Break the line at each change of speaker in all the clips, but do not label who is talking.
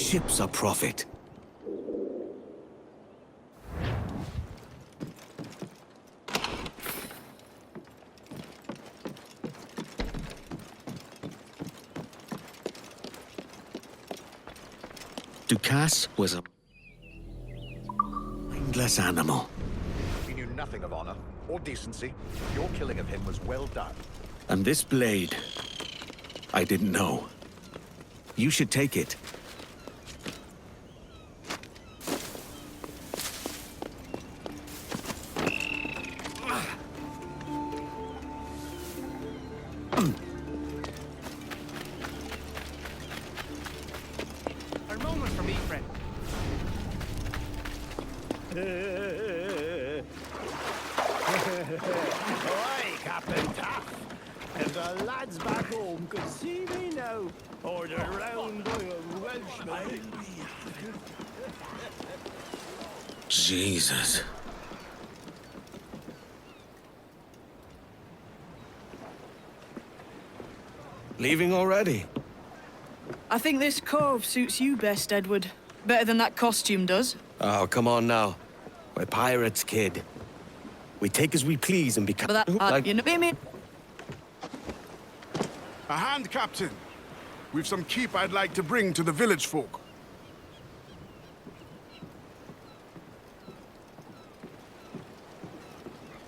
ships are profit. Dukas was a mindless animal.
He knew nothing of honor or decency. Your killing of him was well done.
And this blade, I didn't know. You should take it.
A moment for me, friend.
Oi, Captain Taff! If the lads back home could see me now, ordered round by a Welshman.
Jesus. Leaving already?
I think this cove suits you best, Edward. Better than that costume does.
Oh, come on now. We're pirates, kid. We take as we please and become...
But that, you know what I mean?
A hand, Captain. We've some keep I'd like to bring to the village folk.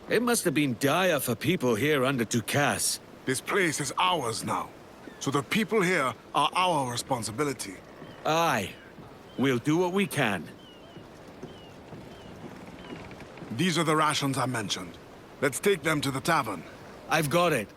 It must have been dire for people here under Dukas.
This place is ours now, so the people here are our responsibility.
Aye. We'll do what we can.
These are the rations I mentioned. Let's take them to the tavern.
I've got it.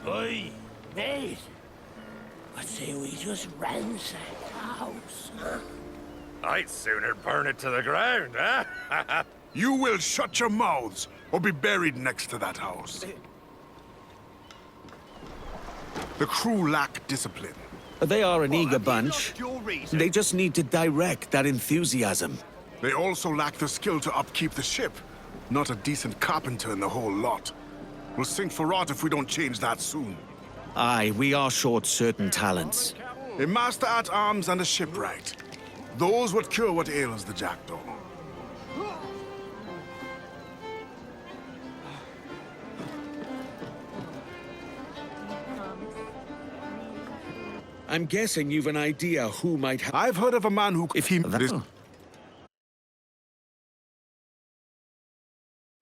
Oi, mate! What say we just ransack the house, huh?
I'd sooner burn it to the ground, huh?
You will shut your mouths, or be buried next to that house. The crew lack discipline.
They are an eager bunch. They just need to direct that enthusiasm.
They also lack the skill to upkeep the ship. Not a decent carpenter in the whole lot. We'll sink for rot if we don't change that soon.
Aye, we are short certain talents.
A master at arms and a shipwright. Those would cure what ails the jackdaw.
I'm guessing you've an idea who might have...
I've heard of a man who... If he...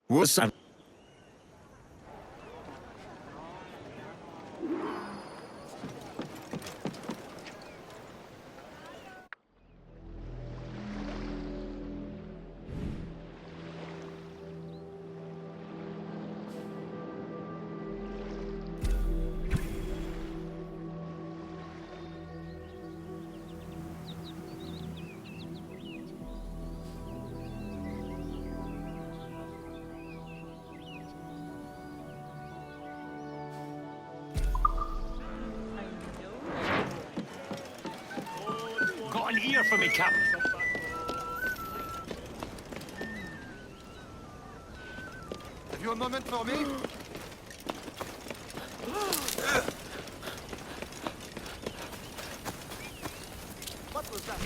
Whoops.
Got an ear for me, Captain.
Have you a moment for me? What was that?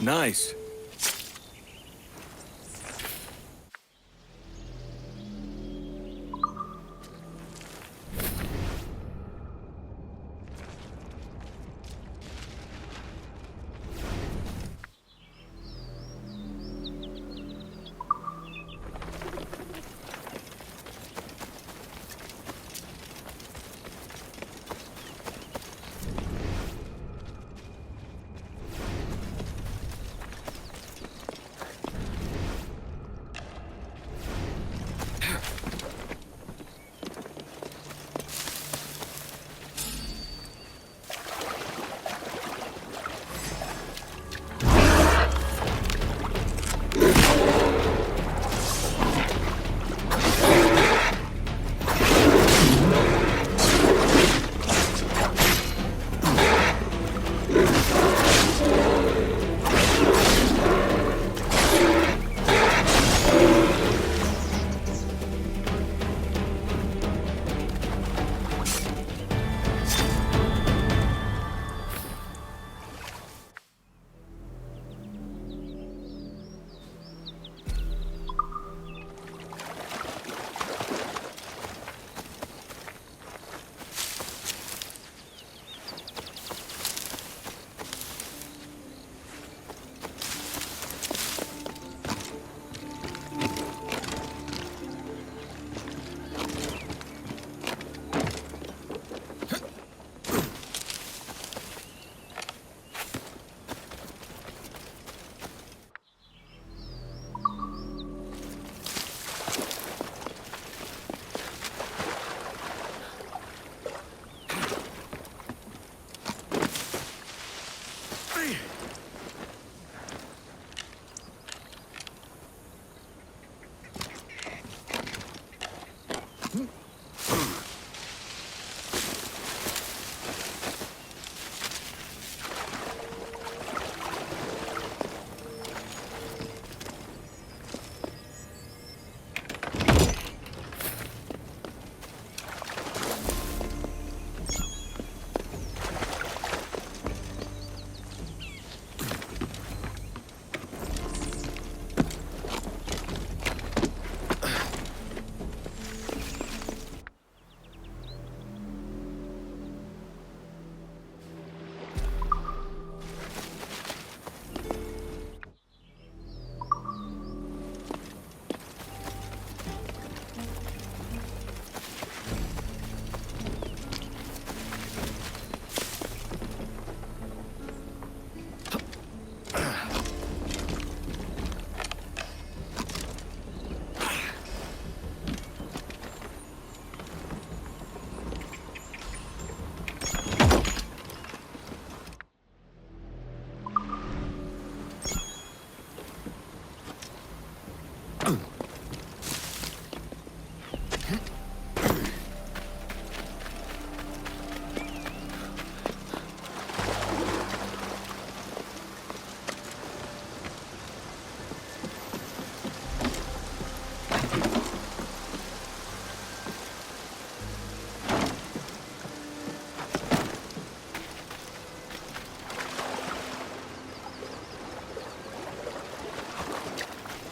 Nice.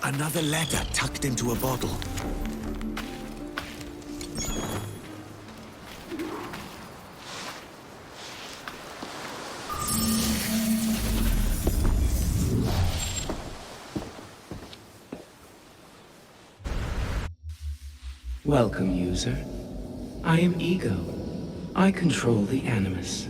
Another letter tucked into a bottle.
Welcome, user. I am Ego. I control the Animus.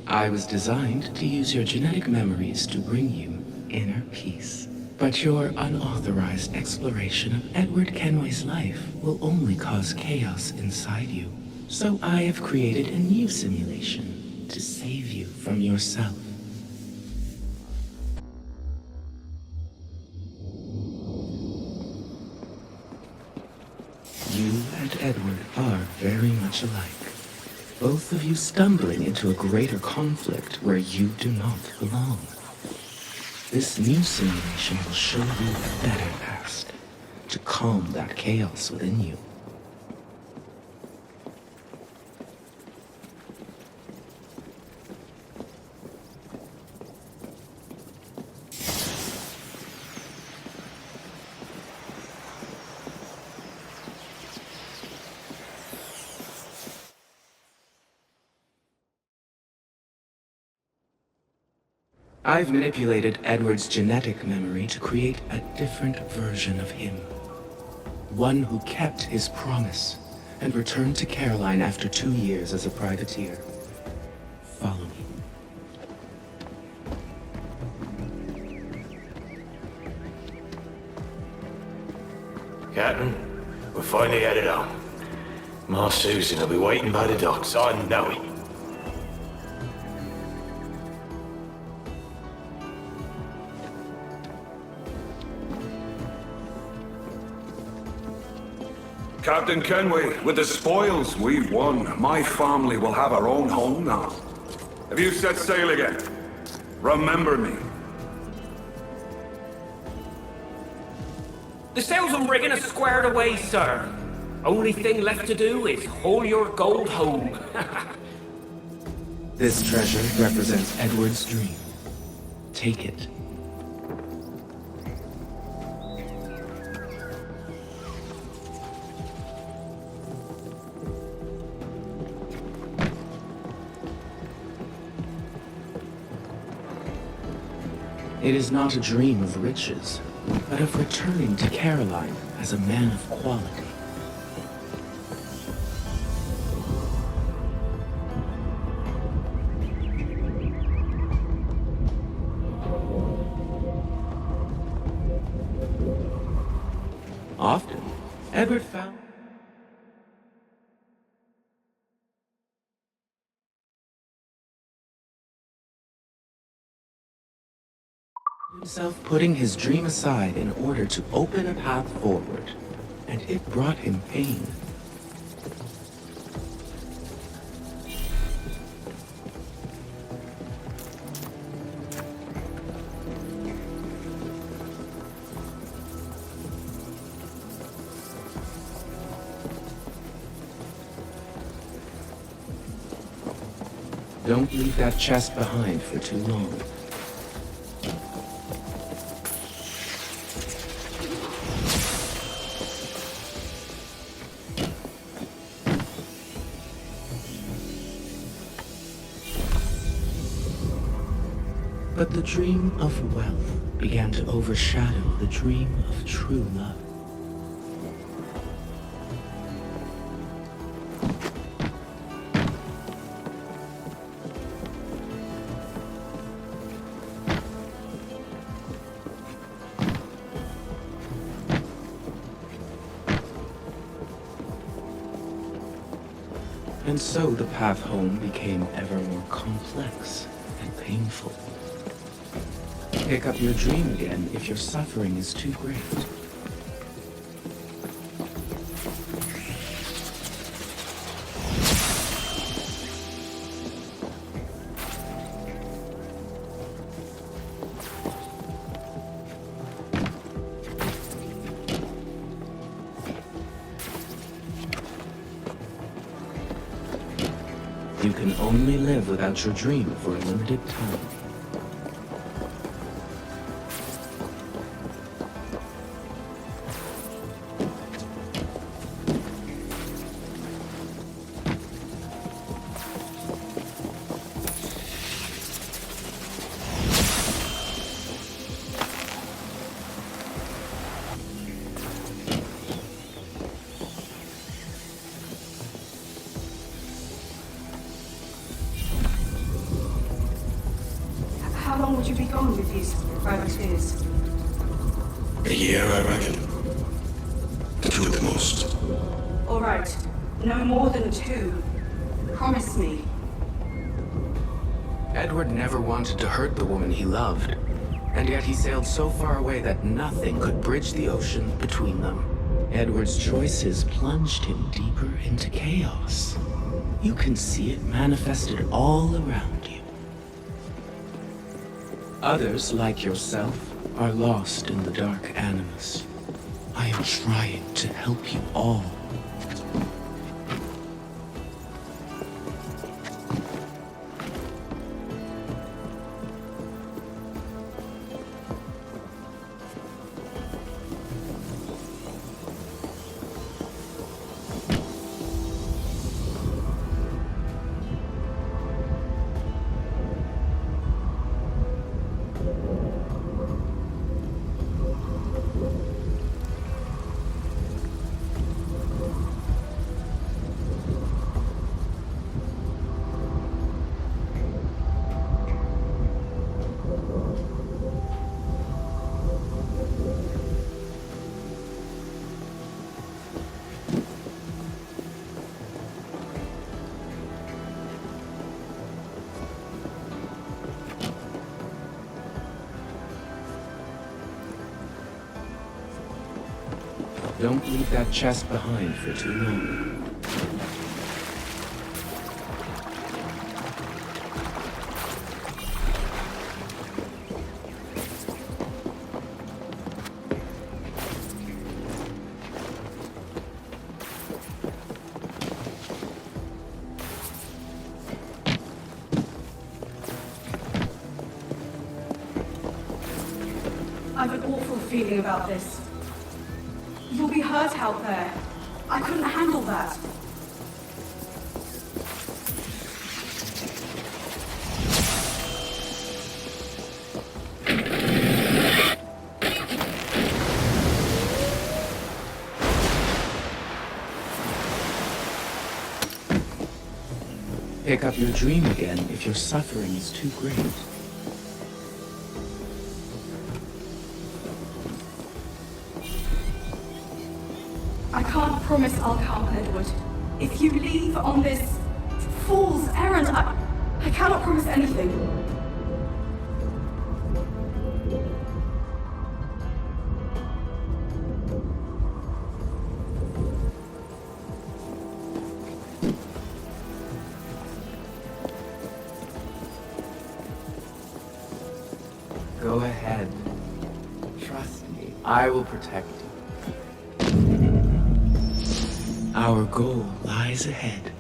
I was designed to use your genetic memories to bring you inner peace. But your unauthorized exploration of Edward Kenway's life will only cause chaos inside you. So I have created a new simulation to save you from yourself. You and Edward are very much alike. Both of you stumbling into a greater conflict where you do not belong. This new simulation will show you a better past, to calm that chaos within you. I've manipulated Edward's genetic memory to create a different version of him. One who kept his promise and returned to Caroline after 2 years as a privateer. Follow me.
Captain, we're finally headed home. Ma Susan will be waiting by the docks, I know it.
Captain Kenway, with the spoils we've won, my family will have our own home now. Have you set sail again? Remember me.
The sails and rigging are squared away, sir. Only thing left to do is haul your gold home.
This treasure represents Edward's dream. Take it. It is not a dream of riches, but of returning to Caroline as a man of quality. Often, Edward found himself putting his dream aside in order to open a path forward, and it brought him pain. Don't leave that chest behind for too long. But the dream of wealth began to overshadow the dream of true love. And so the path home became ever more complex and painful. Pick up your dream again if your suffering is too great. You can only live without your dream for a limited time.
How long would you be gone with these privateers?
A year, I reckon. 2 at the most.
All right. No more than 2. Promise me.
Edward never wanted to hurt the woman he loved, and yet he sailed so far away that nothing could bridge the ocean between them. Edward's choices plunged him deeper into chaos. You can see it manifested all around you. Others, like yourself, are lost in the dark animus. I am trying to help you all. Don't leave that chest behind for too long.
I've an awful feeling about this. You'll be hurt out there. I couldn't handle that.
Pick up your dream again if your suffering is too great.
I can't promise I'll come, Edward. If you leave on this fool's errand, I cannot promise anything.
Go ahead. Trust me, I will protect you. Our goal lies ahead.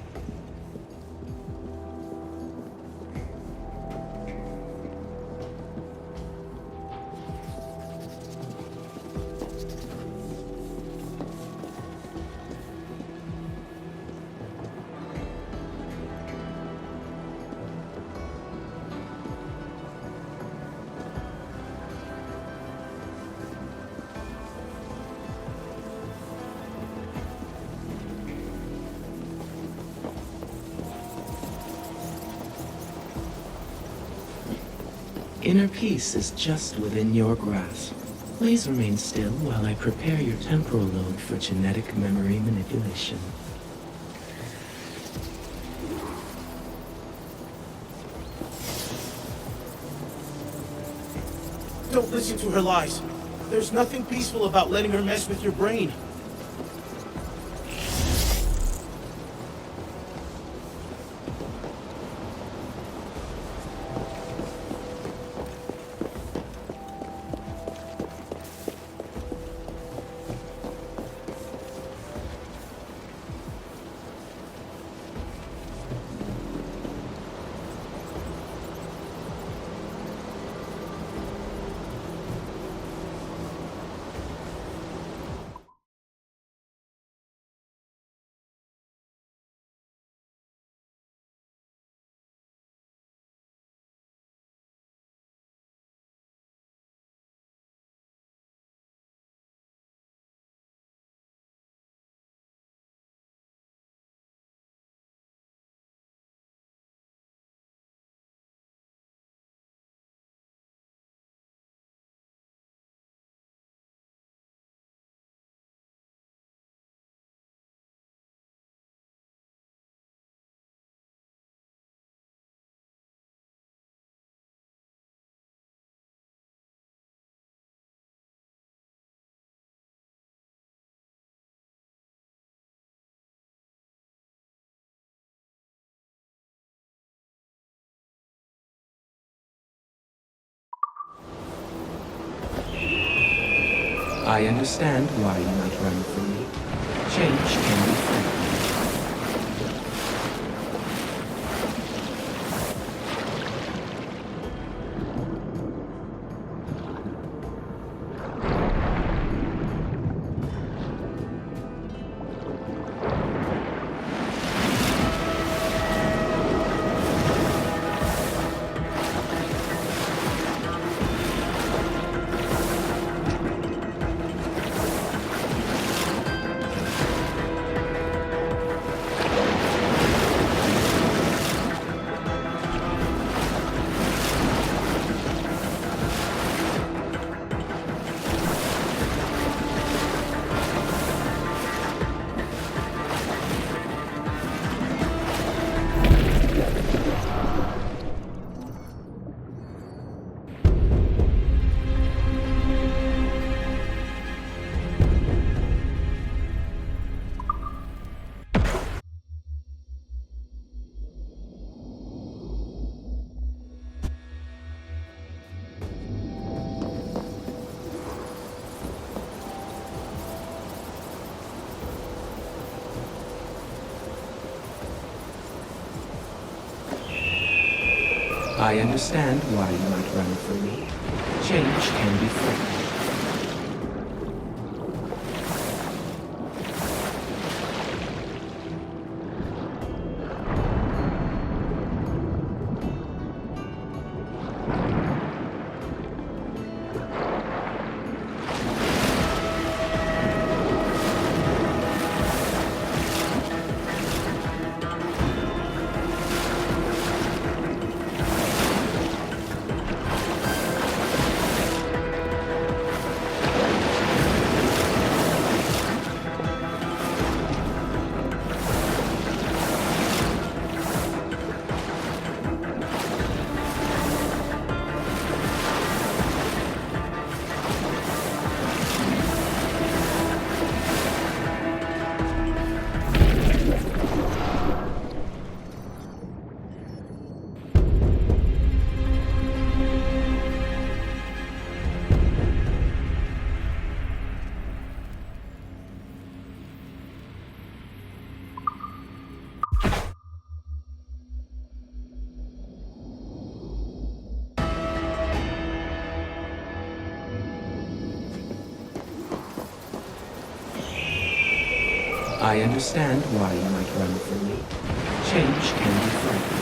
Inner peace is just within your grasp. Please remain still while I prepare your temporal lobe for genetic memory manipulation.
Don't listen to her lies. There's nothing peaceful about letting her mess with your brain.
I understand why you might run from me. Change can be frightening. I understand why you might run from me. Change can be frightening. I understand why you might run from me. Change can be frightening.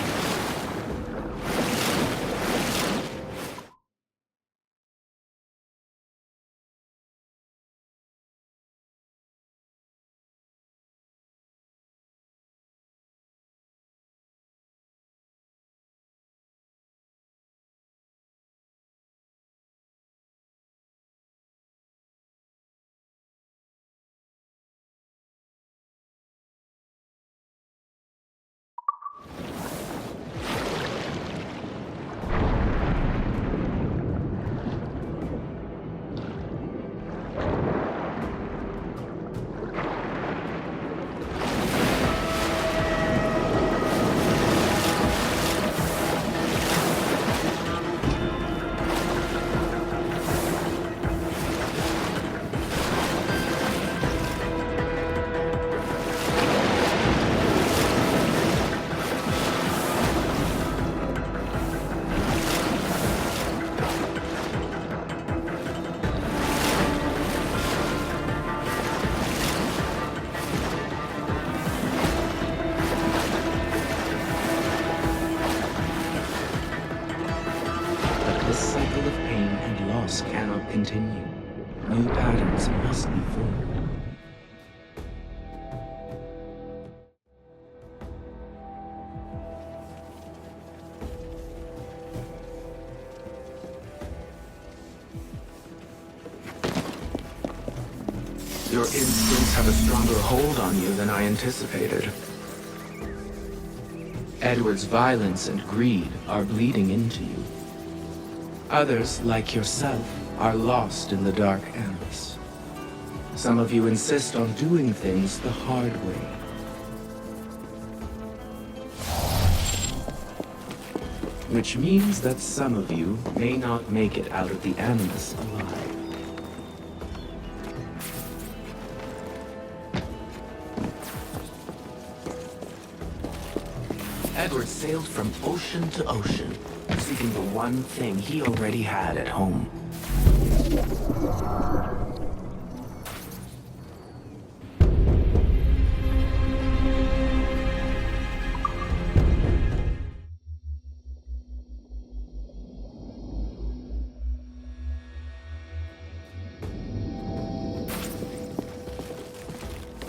This cycle of pain and loss cannot continue. New patterns must be formed. Your instincts have a stronger hold on you than I anticipated. Edward's violence and greed are bleeding into you. Others, like yourself, are lost in the dark Animus. Some of you insist on doing things the hard way. Which means that some of you may not make it out of the Animus alive. Edward sailed from ocean to ocean, seeking the one thing he already had at home.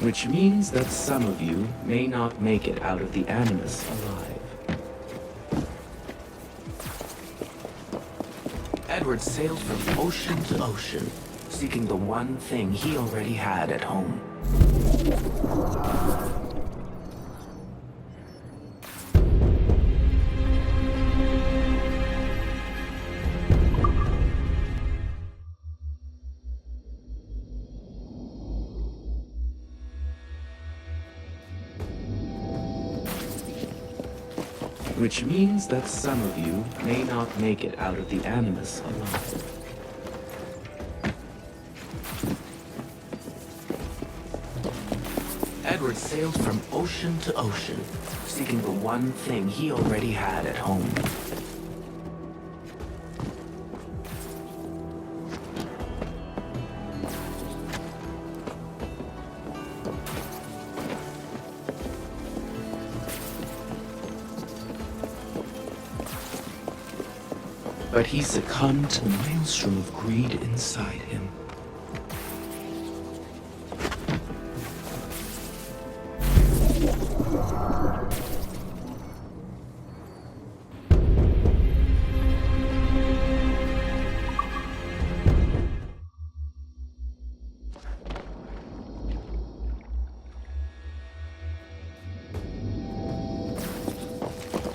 Which means that some of you may not make it out of the Animus alive. Edward sailed from ocean to ocean, seeking the one thing he already had at home. Which means that some of you may not make it out of the Animus alive. Edward sailed from ocean to ocean, seeking the one thing he already had at home. But he succumbed to the maelstrom of greed inside him.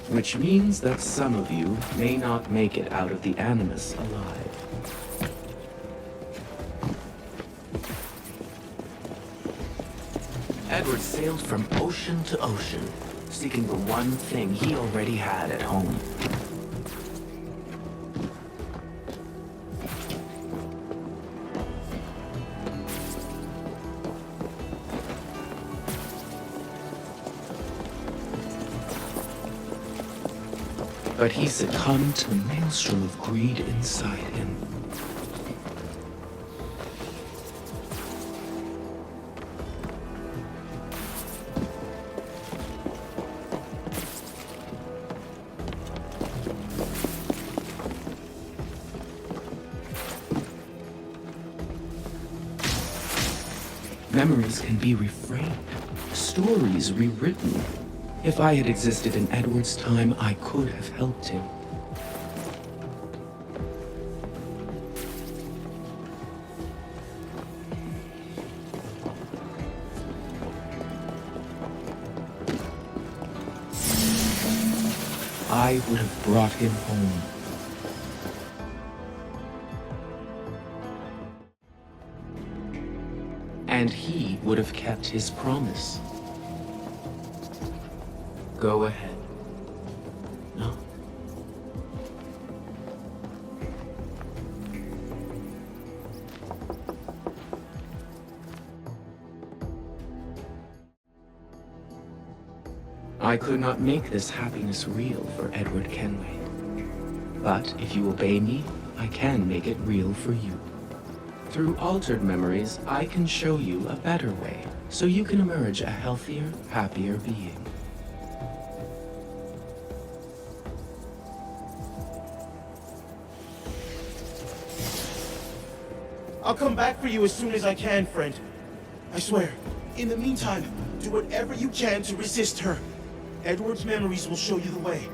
Which means that some of you may not make it out of the Animus alive. Edward sailed from ocean to ocean, seeking the one thing he already had at home. But he succumbed to the maelstrom of greed inside him. Memories can be reframed, stories rewritten. If I had existed in Edward's time, I could have helped him. I would have brought him home. And he would have kept his promise. Go ahead. No. I could not make this happiness real for Edward Kenway. But if you obey me, I can make it real for you. Through altered memories, I can show you a better way, so you can emerge a healthier, happier being.
I'll come back for you as soon as I can, friend. I swear. In the meantime, do whatever you can to resist her. Edward's memories will show you the way.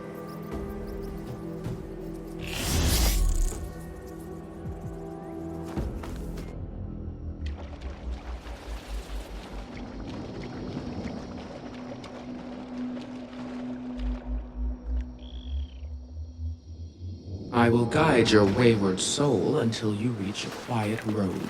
I will guide your wayward soul until you reach a quiet road.